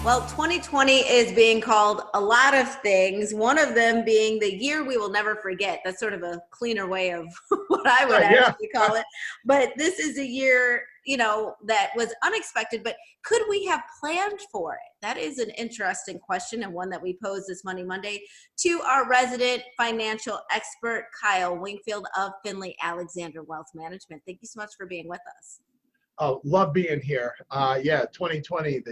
Well, 2020 is being called a lot of things, one of them being the year we will never forget. That's sort of a cleaner way of what I would actually call it. But this is a year, that was unexpected, but could we have planned for it? That is an interesting question, and one that we posed this Money Monday to our resident financial expert, Kyle Winkfield of Finley Alexander Wealth Management. Thank you so much for being with us. Oh, love being here. 2020,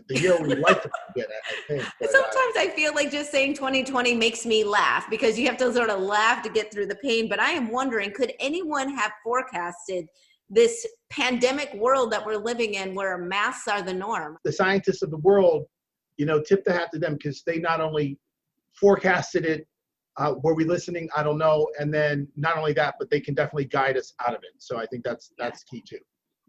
the year we like to forget, I think. But, sometimes I feel like just saying 2020 makes me laugh because you have to sort of laugh to get through the pain. But I am wondering, could anyone have forecasted this pandemic world that we're living in where masks are the norm? the scientists of the world, tip the hat to them, because they not only forecasted it, were we listening? I don't know. And then not only that, but they can definitely guide us out of it. So I think that's key too.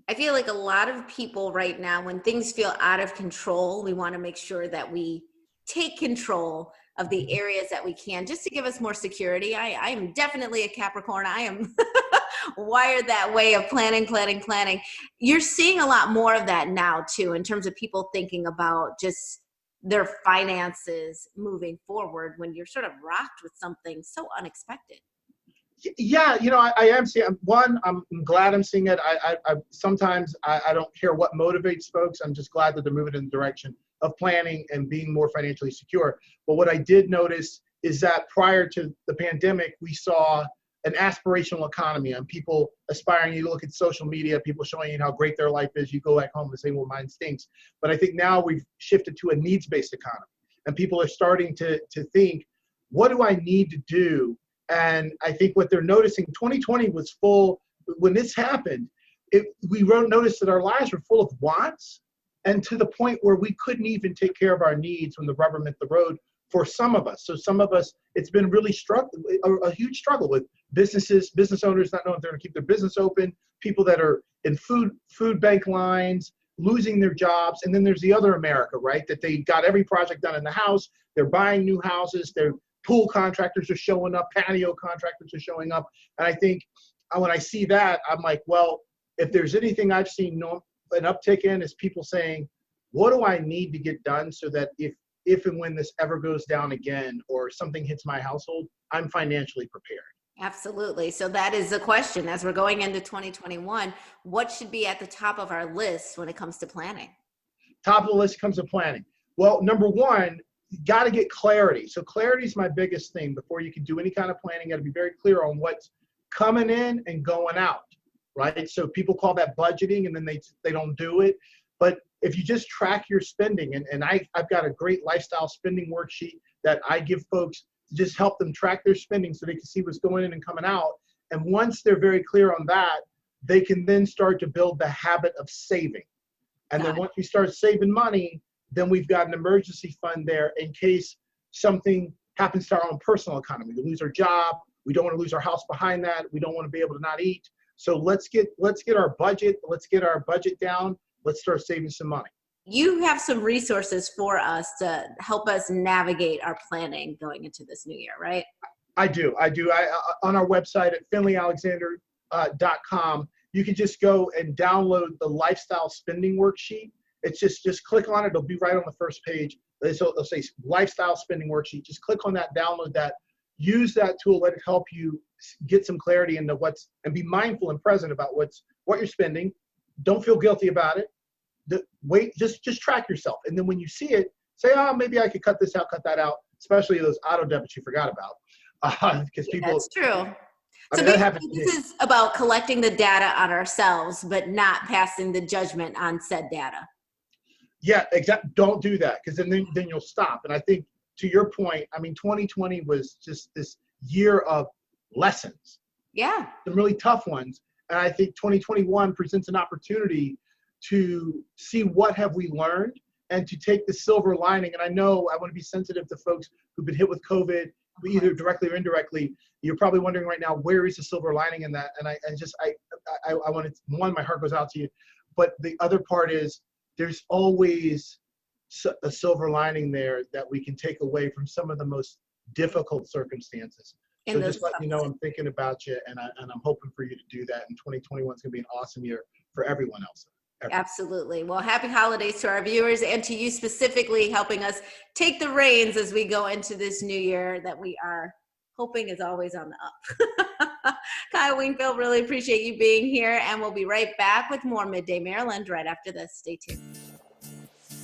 I feel like a lot of people right now, when things feel out of control, we want to make sure that we take control of the areas that we can, just to give us more security. I am definitely a Capricorn. I am wired that way of planning. You're seeing a lot more of that now too, in terms of people thinking about just their finances moving forward when you're sort of rocked with something so unexpected. Yeah, I am seeing one. I'm glad I'm seeing it. I sometimes I don't care what motivates folks. I'm just glad that they're moving in the direction of planning and being more financially secure. But what I did notice is that prior to the pandemic, we saw an aspirational economy and people aspiring. You look at social media, people showing you how great their life is. You go back home and say, well, mine stinks. But I think now we've shifted to a needs-based economy, and people are starting to think, what do I need to do? And I think what they're noticing, 2020 was full, when this happened, we noticed that our lives were full of wants, and to the point where we couldn't even take care of our needs when the rubber met the road for some of us. So some of us, it's been really a huge struggle with business owners not knowing if they're going to keep their business open, people that are in food bank lines, losing their jobs. And then there's the other America, right? That they got every project done in the house. They're buying new houses. They're pool contractors are showing up, patio contractors are showing up. And I think when I see that, I'm like, well, if there's anything I've seen an uptick in, is people saying, what do I need to get done so that if and when this ever goes down again or something hits my household, I'm financially prepared. Absolutely. So that is the question as we're going into 2021, what should be at the top of our list when it comes to planning? Top of the list comes to planning. Well, number one, you got to get clarity. So clarity is my biggest thing. Before you can do any kind of planning, you got to be very clear on what's coming in and going out, right? So people call that budgeting, and then they don't do it. But if you just track your spending, and I've got a great lifestyle spending worksheet that I give folks to just help them track their spending so they can see what's going in and coming out. And once they're very clear on that, they can then start to build the habit of saving. And then once we start saving money, then we've got an emergency fund there in case something happens to our own personal economy. We lose our job. We don't want to lose our house behind that. We don't want to be able to not eat. So let's get our budget. Let's get our budget down. Let's start saving some money. You have some resources for us to help us navigate our planning going into this new year, right? I do. On our website at finleyalexander.com, you can just go and download the lifestyle spending worksheet. It's just click on it. It'll be right on the first page. It'll say lifestyle spending worksheet. Just click on that, download that, use that tool, let it help you get some clarity into and be mindful and present about what you're spending. Don't feel guilty about it. Just track yourself. And then when you see it, say, oh, maybe I could cut this out, cut that out, especially those auto debits you forgot about. Because people. That's true. So this is about collecting the data on ourselves, but not passing the judgment on said data. Yeah, exactly. Don't do that, because then you'll stop. And I think, to your point, 2020 was just this year of lessons. Yeah. Some really tough ones. And I think 2021 presents an opportunity to see what have we learned and to take the silver lining. And I know I want to be sensitive to folks who've been hit with COVID, either directly or indirectly. You're probably wondering right now, where is the silver lining in that? And I want to, one, my heart goes out to you. But the other part is, there's always a silver lining there that we can take away from some of the most difficult circumstances. So just let you know I'm thinking about you, and I'm hoping for you to do that. And 2021 is going to be an awesome year for everyone else. Absolutely. Well, happy holidays to our viewers and to you specifically, helping us take the reins as we go into this new year that we are hoping is always on the up. Kyle Winkfield, really appreciate you being here, and we'll be right back with more Midday Maryland right after this. Stay tuned.